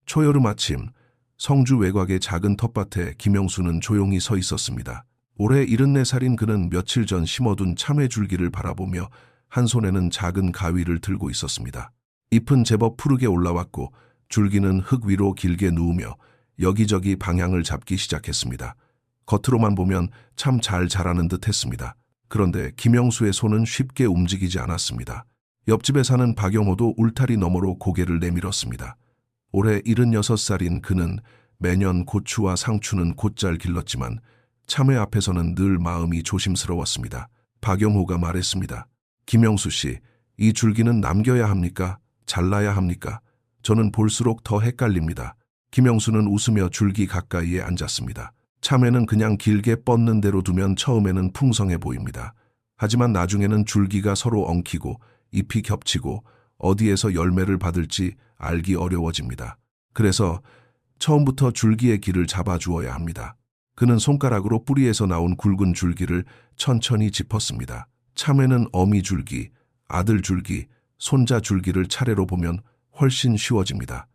초여름 아침, 성주 외곽의 작은 텃밭에 김영수는 조용히 서 있었습니다. 올해 74살인 그는 며칠 전 심어둔 참외 줄기를 바라보며 한 손에는 작은 가위를 들고 있었습니다. 잎은 제법 푸르게 올라왔고 줄기는 흙 위로 길게 누우며 여기저기 방향을 잡기 시작했습니다. 겉으로만 보면 참 잘 자라는 듯 했습니다. 그런데 김영수의 손은 쉽게 움직이지 않았습니다. 옆집에 사는 박영호도 울타리 너머로 고개를 내밀었습니다. 올해 76살인 그는 매년 고추와 상추는 곧잘 길렀지만 참외 앞에서는 늘 마음이 조심스러웠습니다. 박영호가 말했습니다. 김영수 씨, 이 줄기는 남겨야 합니까? 잘라야 합니까? 저는 볼수록 더 헷갈립니다. 김영수는 웃으며 줄기 가까이에 앉았습니다. 참외는 그냥 길게 뻗는 대로 두면 처음에는 풍성해 보입니다. 하지만 나중에는 줄기가 서로 엉키고 잎이 겹치고 어디에서 열매를 받을지 알기 어려워집니다. 그래서 처음부터 줄기의 길을 잡아주어야 합니다. 그는 손가락으로 뿌리에서 나온 굵은 줄기를 천천히 짚었습니다. 참외는 어미 줄기, 아들 줄기, 손자 줄기를 차례로 보면 훨씬 쉬워집니다.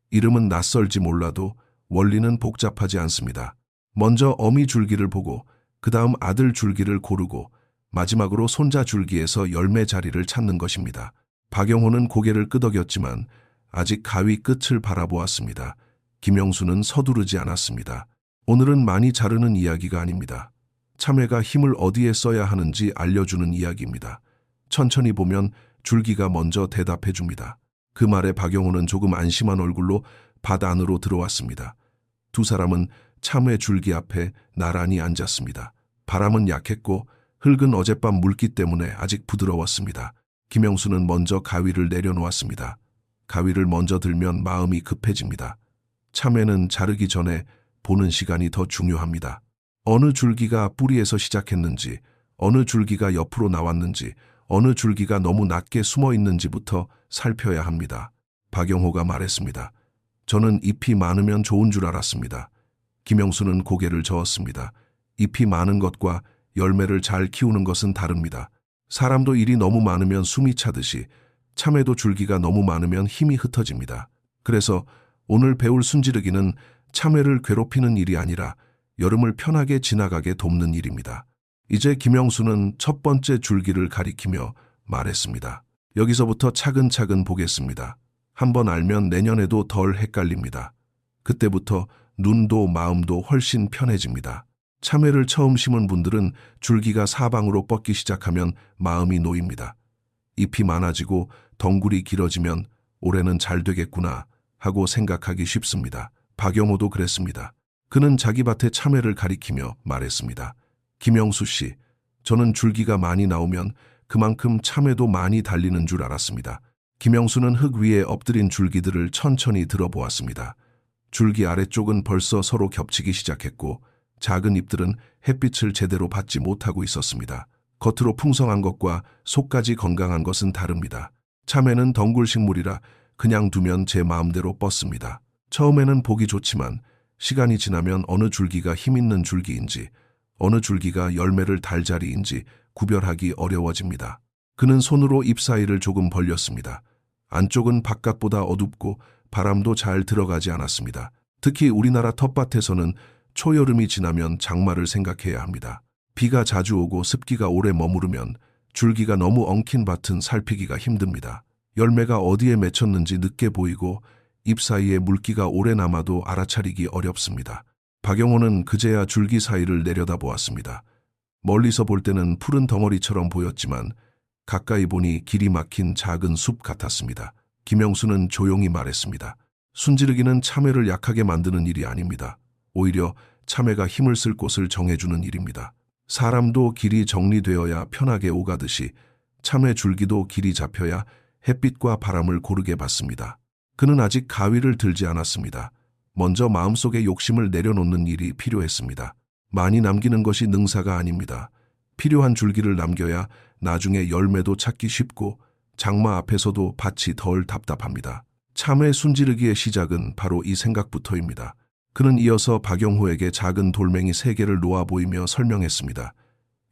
이름은 낯설지 몰라도 원리는 복잡하지 않습니다. 먼저 어미 줄기를 보고 그 다음 아들 줄기를 고르고 마지막으로 손자 줄기에서 열매 자리를 찾는 것입니다. 박영호는 고개를 끄덕였지만 아직 가위 끝을 바라보았습니다. 김영수는 서두르지 않았습니다. 오늘은 많이 자르는 이야기가 아닙니다. 참외가 힘을 어디에 써야 하는지 알려주는 이야기입니다. 천천히 보면 줄기가 먼저 대답해 줍니다. 그 말에 박영호는 조금 안심한 얼굴로 밭 안으로 들어왔습니다. 두 사람은 참외 줄기 앞에 나란히 앉았습니다. 바람은 약했고 흙은 어젯밤 물기 때문에 아직 부드러웠습니다. 김영수는 먼저 가위를 내려놓았습니다. 가위를 먼저 들면 마음이 급해집니다. 참외는 자르기 전에 보는 시간이 더 중요합니다. 어느 줄기가 뿌리에서 시작했는지, 어느 줄기가 옆으로 나왔는지, 어느 줄기가 너무 낮게 숨어 있는지부터 살펴야 합니다. 박영호가 말했습니다. 저는 잎이 많으면 좋은 줄 알았습니다. 김영수는 고개를 저었습니다. 잎이 많은 것과 열매를 잘 키우는 것은 다릅니다. 사람도 일이 너무 많으면 숨이 차듯이 참외도 줄기가 너무 많으면 힘이 흩어집니다. 그래서 오늘 배울 순지르기는 참외를 괴롭히는 일이 아니라 여름을 편하게 지나가게 돕는 일입니다. 이제 김영수는 첫 번째 줄기를 가리키며 말했습니다. 여기서부터 차근차근 보겠습니다. 한번 알면 내년에도 덜 헷갈립니다. 그때부터 눈도 마음도 훨씬 편해집니다. 참외를 처음 심은 분들은 줄기가 사방으로 뻗기 시작하면 마음이 놓입니다. 잎이 많아지고 덩굴이 길어지면 올해는 잘 되겠구나 하고 생각하기 쉽습니다. 박영호도 그랬습니다. 그는 자기 밭에 참외를 가리키며 말했습니다. 김영수 씨, 저는 줄기가 많이 나오면 그만큼 참외도 많이 달리는 줄 알았습니다. 김영수는 흙 위에 엎드린 줄기들을 천천히 들어보았습니다. 줄기 아래쪽은 벌써 서로 겹치기 시작했고 작은 잎들은 햇빛을 제대로 받지 못하고 있었습니다. 겉으로 풍성한 것과 속까지 건강한 것은 다릅니다. 참외는 덩굴 식물이라 그냥 두면 제 마음대로 뻗습니다. 처음에는 보기 좋지만 시간이 지나면 어느 줄기가 힘있는 줄기인지 어느 줄기가 열매를 달 자리인지 구별하기 어려워집니다. 그는 손으로 잎 사이를 조금 벌렸습니다. 안쪽은 바깥보다 어둡고 바람도 잘 들어가지 않았습니다. 특히 우리나라 텃밭에서는 초여름이 지나면 장마를 생각해야 합니다. 비가 자주 오고 습기가 오래 머무르면 줄기가 너무 엉킨 밭은 살피기가 힘듭니다. 열매가 어디에 맺혔는지 늦게 보이고 잎 사이에 물기가 오래 남아도 알아차리기 어렵습니다. 박영호는 그제야 줄기 사이를 내려다보았습니다. 멀리서 볼 때는 푸른 덩어리처럼 보였지만 가까이 보니 길이 막힌 작은 숲 같았습니다. 김영수는 조용히 말했습니다. 순지르기는 참외를 약하게 만드는 일이 아닙니다. 오히려 참외가 힘을 쓸 곳을 정해주는 일입니다. 사람도 길이 정리되어야 편하게 오가듯이 참외 줄기도 길이 잡혀야 햇빛과 바람을 고르게 받습니다. 그는 아직 가위를 들지 않았습니다. 먼저 마음속의 욕심을 내려놓는 일이 필요했습니다. 많이 남기는 것이 능사가 아닙니다. 필요한 줄기를 남겨야 나중에 열매도 찾기 쉽고 장마 앞에서도 밭이 덜 답답합니다. 참외 순지르기의 시작은 바로 이 생각부터입니다. 그는 이어서 박영호에게 작은 돌멩이 3개를 놓아 보이며 설명했습니다.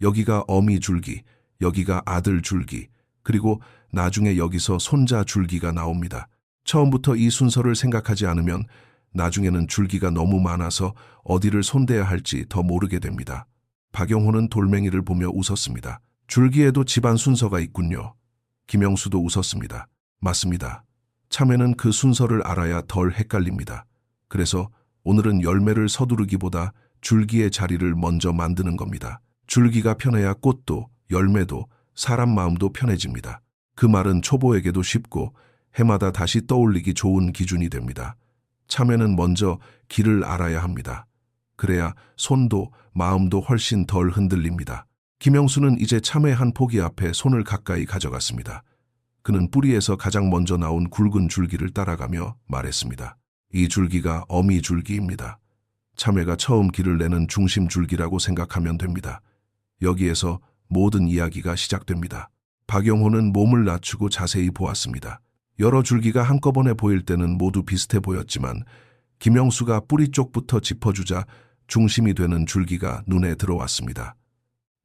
여기가 어미 줄기, 여기가 아들 줄기, 그리고 나중에 여기서 손자 줄기가 나옵니다. 처음부터 이 순서를 생각하지 않으면 나중에는 줄기가 너무 많아서 어디를 손대야 할지 더 모르게 됩니다. 박영호는 돌멩이를 보며 웃었습니다. 줄기에도 집안 순서가 있군요. 김영수도 웃었습니다. 맞습니다. 참외는 그 순서를 알아야 덜 헷갈립니다. 그래서 오늘은 열매를 서두르기보다 줄기의 자리를 먼저 만드는 겁니다. 줄기가 편해야 꽃도 열매도 사람 마음도 편해집니다. 그 말은 초보에게도 쉽고 해마다 다시 떠올리기 좋은 기준이 됩니다. 참외는 먼저 길을 알아야 합니다. 그래야 손도 마음도 훨씬 덜 흔들립니다. 김영수는 이제 참외 한 포기 앞에 손을 가까이 가져갔습니다. 그는 뿌리에서 가장 먼저 나온 굵은 줄기를 따라가며 말했습니다. 이 줄기가 어미 줄기입니다. 참외가 처음 길을 내는 중심 줄기라고 생각하면 됩니다. 여기에서 모든 이야기가 시작됩니다. 박영호는 몸을 낮추고 자세히 보았습니다. 여러 줄기가 한꺼번에 보일 때는 모두 비슷해 보였지만 김영수가 뿌리 쪽부터 짚어주자 중심이 되는 줄기가 눈에 들어왔습니다.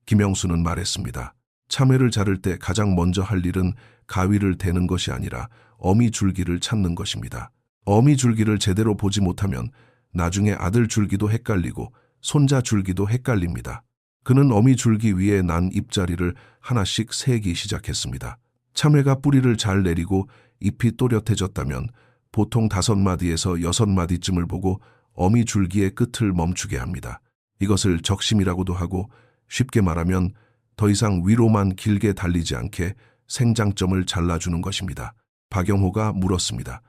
김영수는 말했습니다. 참외를 자를 때 가장 먼저 할 일은 가위를 대는 것이 아니라 어미 줄기를 찾는 것입니다. 어미 줄기를 제대로 보지 못하면 나중에 아들 줄기도 헷갈리고 손자 줄기도 헷갈립니다. 그는 어미 줄기 위에 난 잎자리를 하나씩 세기 시작했습니다. 참외가 뿌리를 잘 내리고 잎이 또렷해졌다면 보통 5마디에서 6마디쯤을 보고 어미 줄기의 끝을 멈추게 합니다. 이것을 적심이라고도 하고 쉽게 말하면 더 이상 위로만 길게 달리지 않게 생장점을 잘라주는 것입니다. 박영호가 물었습니다.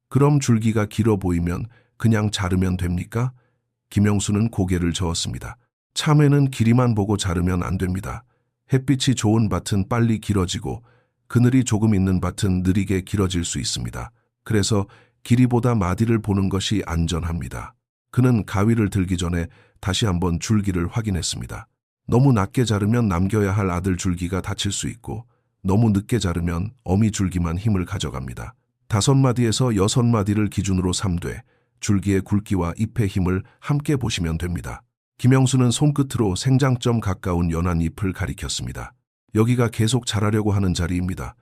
그럼 줄기가 길어 보이면 그냥 자르면 됩니까? 김영수는 고개를 저었습니다. 참외는 길이만 보고 자르면 안 됩니다. 햇빛이 좋은 밭은 빨리 길어지고 그늘이 조금 있는 밭은 느리게 길어질 수 있습니다. 그래서 길이보다 마디를 보는 것이 안전합니다. 그는 가위를 들기 전에 다시 한번 줄기를 확인했습니다. 너무 낮게 자르면 남겨야 할 아들 줄기가 다칠 수 있고 너무 늦게 자르면 어미 줄기만 힘을 가져갑니다. 5마디에서 6마디를 기준으로 삼되 줄기의 굵기와 잎의 힘을 함께 보시면 됩니다. 김영수는 손끝으로 생장점 가까운 연한 잎을 가리켰습니다. 여기가 계속 자라려고 하는 자리입니다.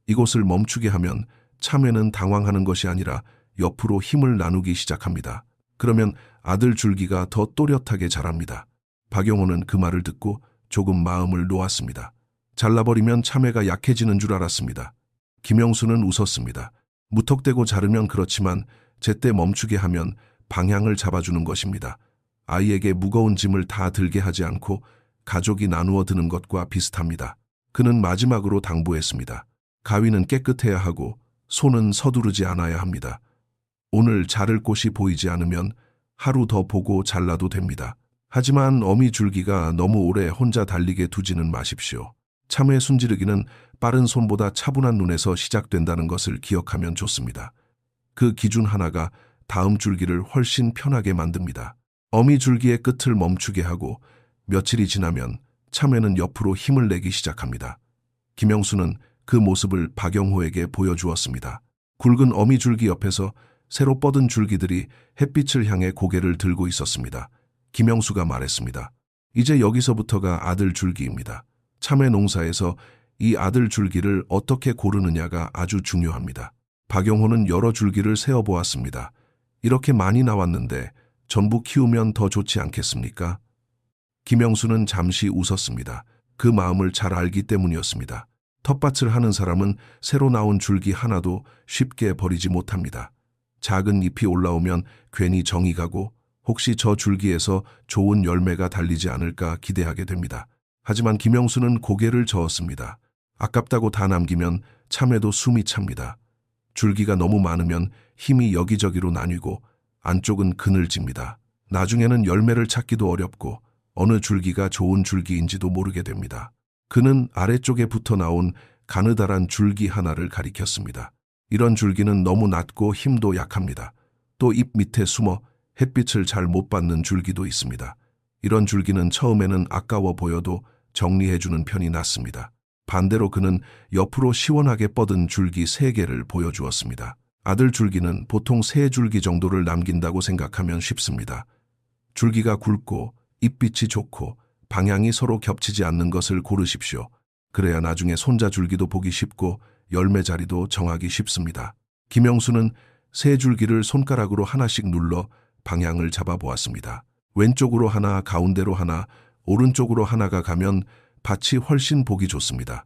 이곳을 멈추게 하면 참외는 당황하는 것이 아니라 옆으로 힘을 나누기 시작합니다. 그러면 아들 줄기가 더 또렷하게 자랍니다. 박영호는 그 말을 듣고 조금 마음을 놓았습니다. 잘라버리면 참외가 약해지는 줄 알았습니다. 김영수는 웃었습니다. 무턱대고 자르면 그렇지만 제때 멈추게 하면 방향을 잡아주는 것입니다. 아이에게 무거운 짐을 다 들게 하지 않고 가족이 나누어 드는 것과 비슷합니다. 그는 마지막으로 당부했습니다. 가위는 깨끗해야 하고 손은 서두르지 않아야 합니다. 오늘 자를 곳이 보이지 않으면 하루 더 보고 잘라도 됩니다. 하지만 어미 줄기가 너무 오래 혼자 달리게 두지는 마십시오. 참외 순지르기는 빠른 손보다 차분한 눈에서 시작된다는 것을 기억하면 좋습니다. 그 기준 하나가 다음 줄기를 훨씬 편하게 만듭니다. 어미 줄기의 끝을 멈추게 하고 며칠이 지나면 참외는 옆으로 힘을 내기 시작합니다. 김영수는 그 모습을 박영호에게 보여주었습니다. 굵은 어미 줄기 옆에서 새로 뻗은 줄기들이 햇빛을 향해 고개를 들고 있었습니다. 김영수가 말했습니다. 이제 여기서부터가 아들 줄기입니다. 참외 농사에서 이 아들 줄기를 어떻게 고르느냐가 아주 중요합니다. 박영호는 여러 줄기를 세어보았습니다. 이렇게 많이 나왔는데 전부 키우면 더 좋지 않겠습니까? 김영수는 잠시 웃었습니다. 그 마음을 잘 알기 때문이었습니다. 텃밭을 하는 사람은 새로 나온 줄기 하나도 쉽게 버리지 못합니다. 작은 잎이 올라오면 괜히 정이 가고 혹시 저 줄기에서 좋은 열매가 달리지 않을까 기대하게 됩니다. 하지만 김영수는 고개를 저었습니다. 아깝다고 다 남기면 참외도 숨이 찹니다. 줄기가 너무 많으면 힘이 여기저기로 나뉘고 안쪽은 그늘집니다. 나중에는 열매를 찾기도 어렵고 어느 줄기가 좋은 줄기인지도 모르게 됩니다. 그는 아래쪽에 붙어 나온 가느다란 줄기 하나를 가리켰습니다. 이런 줄기는 너무 낮고 힘도 약합니다. 또 잎 밑에 숨어 햇빛을 잘 못 받는 줄기도 있습니다. 이런 줄기는 처음에는 아까워 보여도 정리해주는 편이 낫습니다. 반대로 그는 옆으로 시원하게 뻗은 줄기 3개를 보여주었습니다. 아들 줄기는 보통 3줄기 정도를 남긴다고 생각하면 쉽습니다. 줄기가 굵고 잎빛이 좋고 방향이 서로 겹치지 않는 것을 고르십시오. 그래야 나중에 손자 줄기도 보기 쉽고 열매 자리도 정하기 쉽습니다. 김영수는 새 줄기를 손가락으로 하나씩 눌러 방향을 잡아보았습니다. 왼쪽으로 하나, 가운데로 하나, 오른쪽으로 하나가 가면 밭이 훨씬 보기 좋습니다.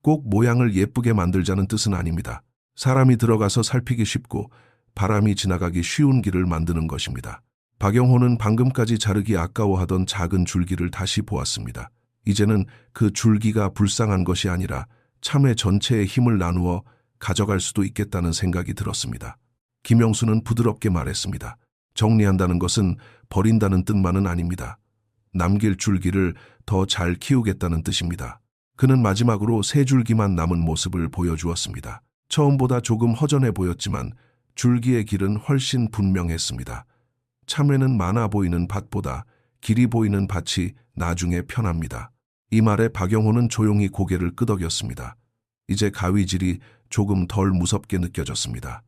꼭 모양을 예쁘게 만들자는 뜻은 아닙니다. 사람이 들어가서 살피기 쉽고 바람이 지나가기 쉬운 길을 만드는 것입니다. 박영호는 방금까지 자르기 아까워하던 작은 줄기를 다시 보았습니다. 이제는 그 줄기가 불쌍한 것이 아니라 참외 전체의 힘을 나누어 가져갈 수도 있겠다는 생각이 들었습니다. 김영수는 부드럽게 말했습니다. 정리한다는 것은 버린다는 뜻만은 아닙니다. 남길 줄기를 더 잘 키우겠다는 뜻입니다. 그는 마지막으로 세 줄기만 남은 모습을 보여주었습니다. 처음보다 조금 허전해 보였지만 줄기의 길은 훨씬 분명했습니다. 참외는 많아 보이는 밭보다 길이 보이는 밭이 나중에 편합니다. 이 말에 박영호는 조용히 고개를 끄덕였습니다. 이제 가위질이 조금 덜 무섭게 느껴졌습니다.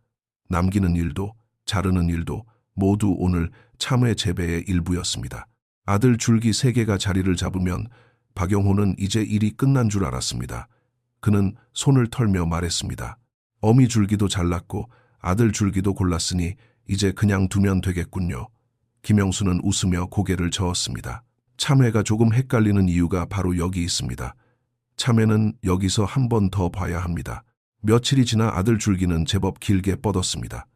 남기는 일도 자르는 일도 모두 오늘 참외 재배의 일부였습니다. 아들 줄기 3개가 자리를 잡으면 박영호는 이제 일이 끝난 줄 알았습니다. 그는 손을 털며 말했습니다. 어미 줄기도 잘랐고 아들 줄기도 골랐으니 이제 그냥 두면 되겠군요. 김영수는 웃으며 고개를 저었습니다. 참외가 조금 헷갈리는 이유가 바로 여기 있습니다. 참외는 여기서 한 번 더 봐야 합니다. 며칠이 지나 아들 줄기는 제법 길게 뻗었습니다.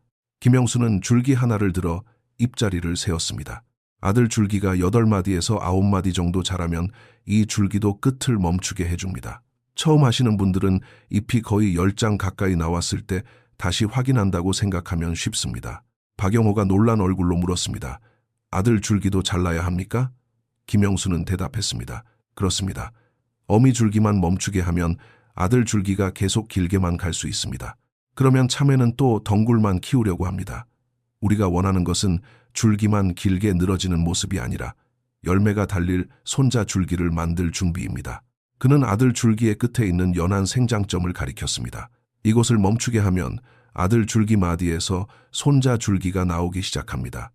김영수는 줄기 하나를 들어 잎자리를 세웠습니다. 아들 줄기가 8마디에서 9마디 정도 자라면 이 줄기도 끝을 멈추게 해줍니다. 처음 하시는 분들은 잎이 거의 10장 가까이 나왔을 때 다시 확인한다고 생각하면 쉽습니다. 박영호가 놀란 얼굴로 물었습니다. 아들 줄기도 잘라야 합니까? 김영수는 대답했습니다. 그렇습니다. 어미 줄기만 멈추게 하면 아들 줄기가 계속 길게만 갈 수 있습니다. 그러면 참외는 또 덩굴만 키우려고 합니다. 우리가 원하는 것은 줄기만 길게 늘어지는 모습이 아니라 열매가 달릴 손자 줄기를 만들 준비입니다. 그는 아들 줄기의 끝에 있는 연한 생장점을 가리켰습니다. 이곳을 멈추게 하면 아들 줄기 마디에서 손자 줄기가 나오기 시작합니다.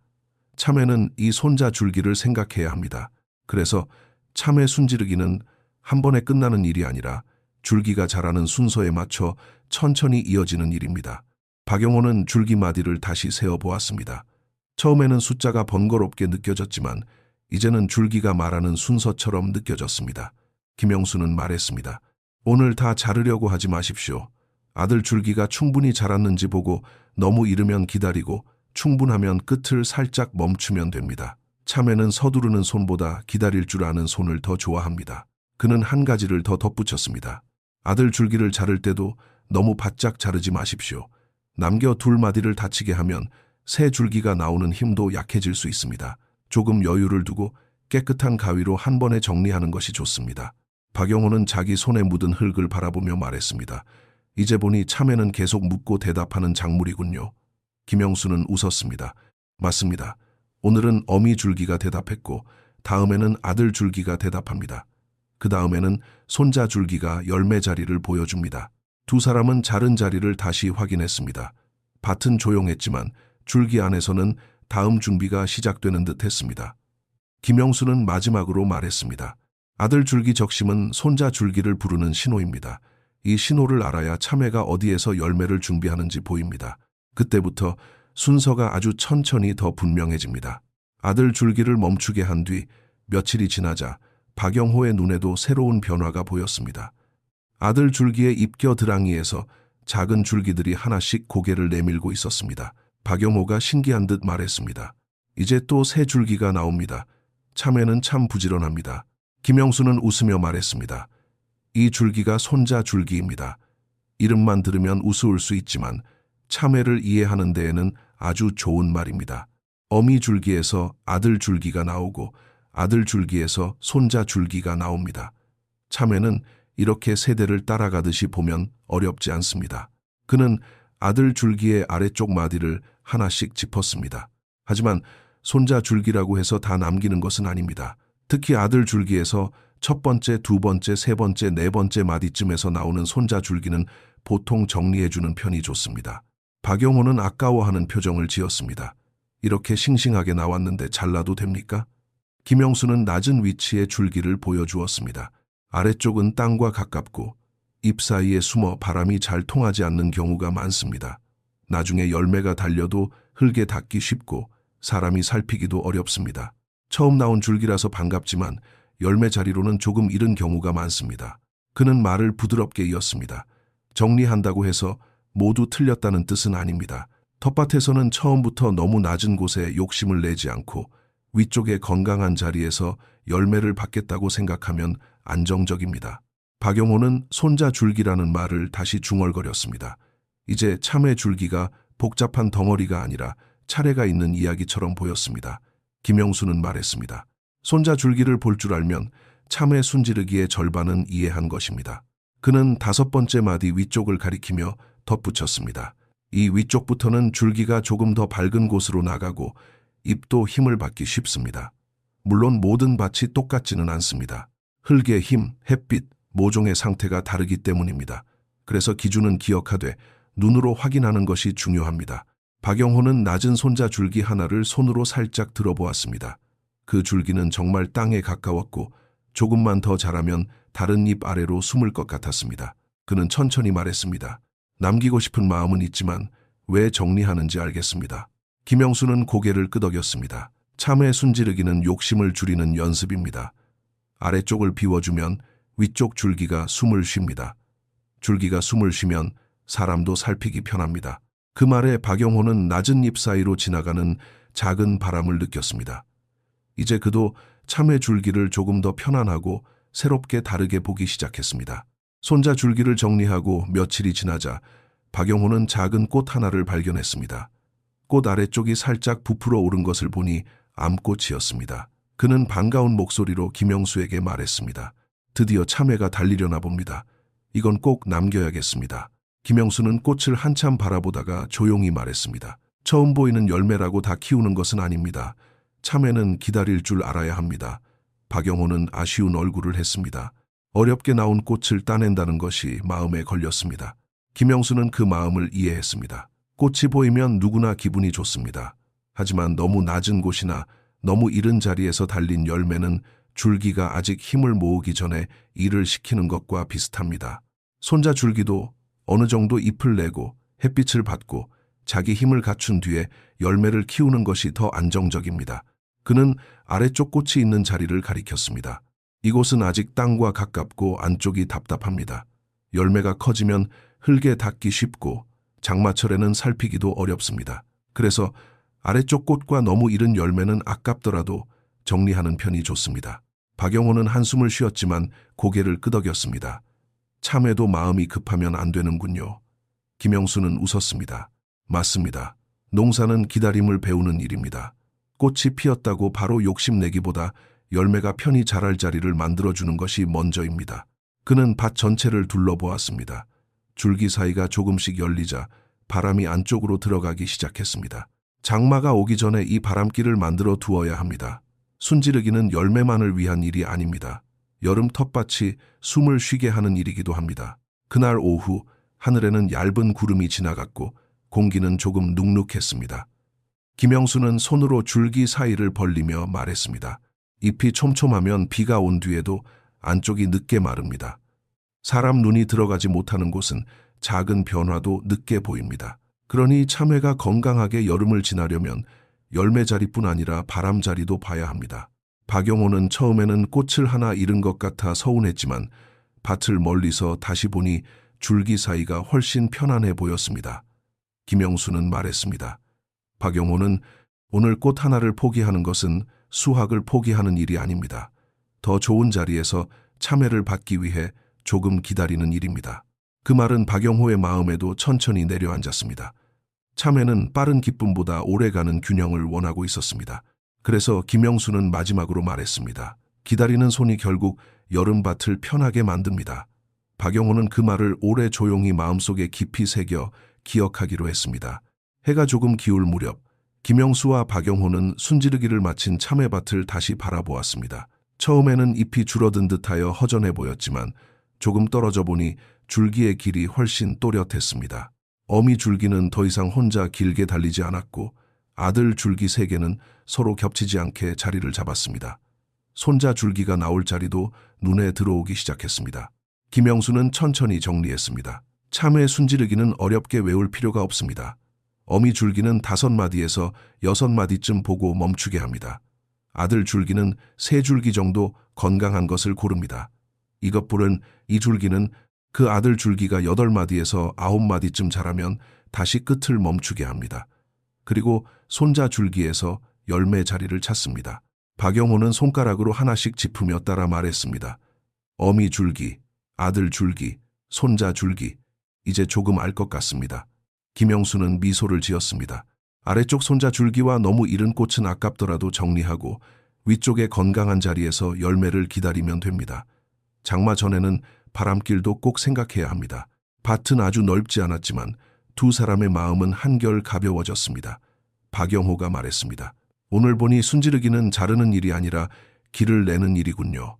참외는 이 손자 줄기를 생각해야 합니다. 그래서 참외 순지르기는 한 번에 끝나는 일이 아니라 줄기가 자라는 순서에 맞춰 천천히 이어지는 일입니다. 박영호는 줄기 마디를 다시 세어보았습니다. 처음에는 숫자가 번거롭게 느껴졌지만 이제는 줄기가 말하는 순서처럼 느껴졌습니다. 김영수는 말했습니다. 오늘 다 자르려고 하지 마십시오. 아들 줄기가 충분히 자랐는지 보고 너무 이르면 기다리고 충분하면 끝을 살짝 멈추면 됩니다. 참외는 서두르는 손보다 기다릴 줄 아는 손을 더 좋아합니다. 그는 한 가지를 더 덧붙였습니다. 아들 줄기를 자를 때도 너무 바짝 자르지 마십시오. 남겨 둘 마디를 다치게 하면 새 줄기가 나오는 힘도 약해질 수 있습니다. 조금 여유를 두고 깨끗한 가위로 한 번에 정리하는 것이 좋습니다. 박영호는 자기 손에 묻은 흙을 바라보며 말했습니다. 이제 보니 참외는 계속 묻고 대답하는 작물이군요. 김영수는 웃었습니다. 맞습니다. 오늘은 어미 줄기가 대답했고 다음에는 아들 줄기가 대답합니다. 그 다음에는 손자 줄기가 열매 자리를 보여줍니다. 두 사람은 자른 자리를 다시 확인했습니다. 밭은 조용했지만 줄기 안에서는 다음 준비가 시작되는 듯 했습니다. 김영수는 마지막으로 말했습니다. 아들 줄기 적심은 손자 줄기를 부르는 신호입니다. 이 신호를 알아야 참외가 어디에서 열매를 준비하는지 보입니다. 그때부터 순서가 아주 천천히 더 분명해집니다. 아들 줄기를 멈추게 한 뒤 며칠이 지나자 박영호의 눈에도 새로운 변화가 보였습니다. 아들 줄기의 잎겨 드랑이에서 작은 줄기들이 하나씩 고개를 내밀고 있었습니다. 박영호가 신기한 듯 말했습니다. 이제 또 새 줄기가 나옵니다. 참외는 참 부지런합니다. 김영수는 웃으며 말했습니다. 이 줄기가 손자 줄기입니다. 이름만 들으면 우스울 수 있지만 참외를 이해하는 데에는 아주 좋은 말입니다. 어미 줄기에서 아들 줄기가 나오고 아들 줄기에서 손자 줄기가 나옵니다. 참외는 이렇게 세대를 따라가듯이 보면 어렵지 않습니다. 그는 아들 줄기의 아래쪽 마디를 하나씩 짚었습니다. 하지만 손자 줄기라고 해서 다 남기는 것은 아닙니다. 특히 아들 줄기에서 첫 번째, 두 번째, 세 번째, 네 번째 마디쯤에서 나오는 손자 줄기는 보통 정리해주는 편이 좋습니다. 박영호는 아까워하는 표정을 지었습니다. 이렇게 싱싱하게 나왔는데 잘라도 됩니까? 김영수는 낮은 위치의 줄기를 보여주었습니다. 아래쪽은 땅과 가깝고 잎 사이에 숨어 바람이 잘 통하지 않는 경우가 많습니다. 나중에 열매가 달려도 흙에 닿기 쉽고 사람이 살피기도 어렵습니다. 처음 나온 줄기라서 반갑지만 열매 자리로는 조금 이른 경우가 많습니다. 그는 말을 부드럽게 이었습니다. 정리한다고 해서 모두 틀렸다는 뜻은 아닙니다. 텃밭에서는 처음부터 너무 낮은 곳에 욕심을 내지 않고 위쪽의 건강한 자리에서 열매를 받겠다고 생각하면 안정적입니다. 박용호는 손자 줄기라는 말을 다시 중얼거렸습니다. 이제 참외 줄기가 복잡한 덩어리가 아니라 차례가 있는 이야기처럼 보였습니다. 김영수는 말했습니다. 손자 줄기를 볼 줄 알면 참외 순지르기의 절반은 이해한 것입니다. 그는 5번째 마디 위쪽을 가리키며 덧붙였습니다. 이 위쪽부터는 줄기가 조금 더 밝은 곳으로 나가고 잎도 힘을 받기 쉽습니다. 물론 모든 밭이 똑같지는 않습니다. 흙의 힘, 햇빛, 모종의 상태가 다르기 때문입니다. 그래서 기준은 기억하되 눈으로 확인하는 것이 중요합니다. 박영호는 낮은 손자 줄기 하나를 손으로 살짝 들어보았습니다. 그 줄기는 정말 땅에 가까웠고 조금만 더 자라면 다른 잎 아래로 숨을 것 같았습니다. 그는 천천히 말했습니다. 남기고 싶은 마음은 있지만 왜 정리하는지 알겠습니다. 김영수는 고개를 끄덕였습니다. 참외 순지르기는 욕심을 줄이는 연습입니다. 아래쪽을 비워주면 위쪽 줄기가 숨을 쉽니다. 줄기가 숨을 쉬면 사람도 살피기 편합니다. 그 말에 박영호는 낮은 잎 사이로 지나가는 작은 바람을 느꼈습니다. 이제 그도 참외 줄기를 조금 더 편안하고 새롭게 다르게 보기 시작했습니다. 손자 줄기를 정리하고 며칠이 지나자 박영호는 작은 꽃 하나를 발견했습니다. 꽃 아래쪽이 살짝 부풀어 오른 것을 보니 암꽃이었습니다. 그는 반가운 목소리로 김영수에게 말했습니다. 드디어 참외가 달리려나 봅니다. 이건 꼭 남겨야겠습니다. 김영수는 꽃을 한참 바라보다가 조용히 말했습니다. 처음 보이는 열매라고 다 키우는 것은 아닙니다. 참외는 기다릴 줄 알아야 합니다. 박영호는 아쉬운 얼굴을 했습니다. 어렵게 나온 꽃을 따낸다는 것이 마음에 걸렸습니다. 김영수는 그 마음을 이해했습니다. 꽃이 보이면 누구나 기분이 좋습니다. 하지만 너무 낮은 곳이나 너무 이른 자리에서 달린 열매는 줄기가 아직 힘을 모으기 전에 일을 시키는 것과 비슷합니다. 손자 줄기도 어느 정도 잎을 내고 햇빛을 받고 자기 힘을 갖춘 뒤에 열매를 키우는 것이 더 안정적입니다. 그는 아래쪽 꽃이 있는 자리를 가리켰습니다. 이곳은 아직 땅과 가깝고 안쪽이 답답합니다. 열매가 커지면 흙에 닿기 쉽고 장마철에는 살피기도 어렵습니다. 그래서 아래쪽 꽃과 너무 이른 열매는 아깝더라도 정리하는 편이 좋습니다. 박영호는 한숨을 쉬었지만 고개를 끄덕였습니다. 참외도 마음이 급하면 안 되는군요. 김영수는 웃었습니다. 맞습니다. 농사는 기다림을 배우는 일입니다. 꽃이 피었다고 바로 욕심내기보다 열매가 편히 자랄 자리를 만들어주는 것이 먼저입니다. 그는 밭 전체를 둘러보았습니다. 줄기 사이가 조금씩 열리자 바람이 안쪽으로 들어가기 시작했습니다. 장마가 오기 전에 이 바람길을 만들어 두어야 합니다. 순지르기는 열매만을 위한 일이 아닙니다. 여름 텃밭이 숨을 쉬게 하는 일이기도 합니다. 그날 오후 하늘에는 얇은 구름이 지나갔고 공기는 조금 눅눅했습니다. 김영수는 손으로 줄기 사이를 벌리며 말했습니다. 잎이 촘촘하면 비가 온 뒤에도 안쪽이 늦게 마릅니다. 사람 눈이 들어가지 못하는 곳은 작은 변화도 늦게 보입니다. 그러니 참외가 건강하게 여름을 지나려면 열매 자리뿐 아니라 바람 자리도 봐야 합니다. 박영호는 처음에는 꽃을 하나 잃은 것 같아 서운했지만 밭을 멀리서 다시 보니 줄기 사이가 훨씬 편안해 보였습니다. 김영수는 말했습니다. 박영호는 오늘 꽃 하나를 포기하는 것은 수확을 포기하는 일이 아닙니다. 더 좋은 자리에서 참외를 받기 위해 조금 기다리는 일입니다. 그 말은 박영호의 마음에도 천천히 내려앉았습니다. 참외는 빠른 기쁨보다 오래가는 균형을 원하고 있었습니다. 그래서 김영수는 마지막으로 말했습니다. 기다리는 손이 결국 여름밭을 편하게 만듭니다. 박영호는 그 말을 오래 조용히 마음속에 깊이 새겨 기억하기로 했습니다. 해가 조금 기울 무렵 김영수와 박영호는 순지르기를 마친 참외밭을 다시 바라보았습니다. 처음에는 잎이 줄어든 듯하여 허전해 보였지만 조금 떨어져 보니 줄기의 길이 훨씬 또렷했습니다. 어미 줄기는 더 이상 혼자 길게 달리지 않았고 아들 줄기 3개는 서로 겹치지 않게 자리를 잡았습니다. 손자 줄기가 나올 자리도 눈에 들어오기 시작했습니다. 김영수는 천천히 정리했습니다. 참외 순지르기는 어렵게 외울 필요가 없습니다. 어미 줄기는 5마디에서 6마디쯤 보고 멈추게 합니다. 아들 줄기는 3줄기 정도 건강한 것을 고릅니다. 이것보른 이 줄기는 그 아들 줄기가 8마디에서 9마디쯤 자라면 다시 끝을 멈추게 합니다. 그리고 손자 줄기에서 열매 자리를 찾습니다. 박영호는 손가락으로 하나씩 짚으며 따라 말했습니다. 어미 줄기, 아들 줄기, 손자 줄기, 이제 조금 알 것 같습니다. 김영수는 미소를 지었습니다. 아래쪽 손자 줄기와 너무 이른 꽃은 아깝더라도 정리하고 위쪽의 건강한 자리에서 열매를 기다리면 됩니다. 장마 전에는 바람길도 꼭 생각해야 합니다. 밭은 아주 넓지 않았지만 두 사람의 마음은 한결 가벼워졌습니다. 박영호가 말했습니다. 오늘 보니 순지르기는 자르는 일이 아니라 길을 내는 일이군요.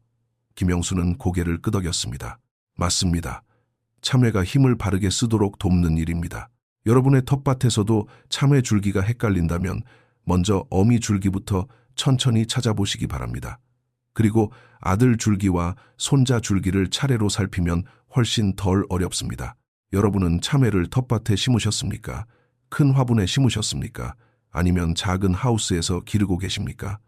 김영수는 고개를 끄덕였습니다. 맞습니다. 참외가 힘을 바르게 쓰도록 돕는 일입니다. 여러분의 텃밭에서도 참외 줄기가 헷갈린다면 먼저 어미 줄기부터 천천히 찾아보시기 바랍니다. 그리고 아들 줄기와 손자 줄기를 차례로 살피면 훨씬 덜 어렵습니다. 여러분은 참외를 텃밭에 심으셨습니까? 큰 화분에 심으셨습니까? 아니면 작은 하우스에서 기르고 계십니까?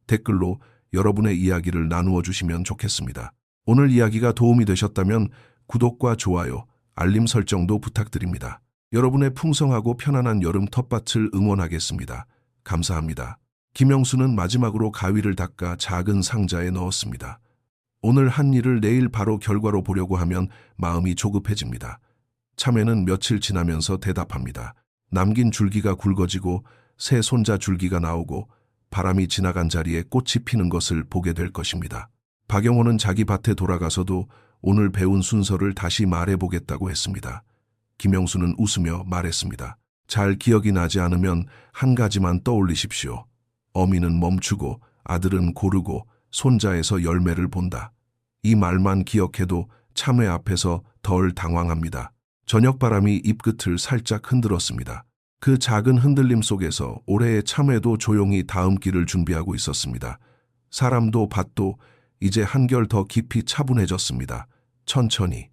댓글로 여러분의 이야기를 나누어 주시면 좋겠습니다. 오늘 이야기가 도움이 되셨다면 구독과 좋아요, 알림 설정도 부탁드립니다. 여러분의 풍성하고 편안한 여름 텃밭을 응원하겠습니다. 감사합니다. 김영수는 마지막으로 가위를 닦아 작은 상자에 넣었습니다. 오늘 한 일을 내일 바로 결과로 보려고 하면 마음이 조급해집니다. 참외는 며칠 지나면서 대답합니다. 남긴 줄기가 굵어지고 새 손자 줄기가 나오고 바람이 지나간 자리에 꽃이 피는 것을 보게 될 것입니다. 박영호는 자기 밭에 돌아가서도 오늘 배운 순서를 다시 말해보겠다고 했습니다. 김영수는 웃으며 말했습니다. 잘 기억이 나지 않으면 한 가지만 떠올리십시오. 어미는 멈추고 아들은 고르고 손자에서 열매를 본다. 이 말만 기억해도 참외 앞에서 덜 당황합니다. 저녁바람이 잎끝을 살짝 흔들었습니다. 그 작은 흔들림 속에서 올해의 참외도 조용히 다음 길을 준비하고 있었습니다. 사람도 밭도 이제 한결 더 깊이 차분해졌습니다. 천천히.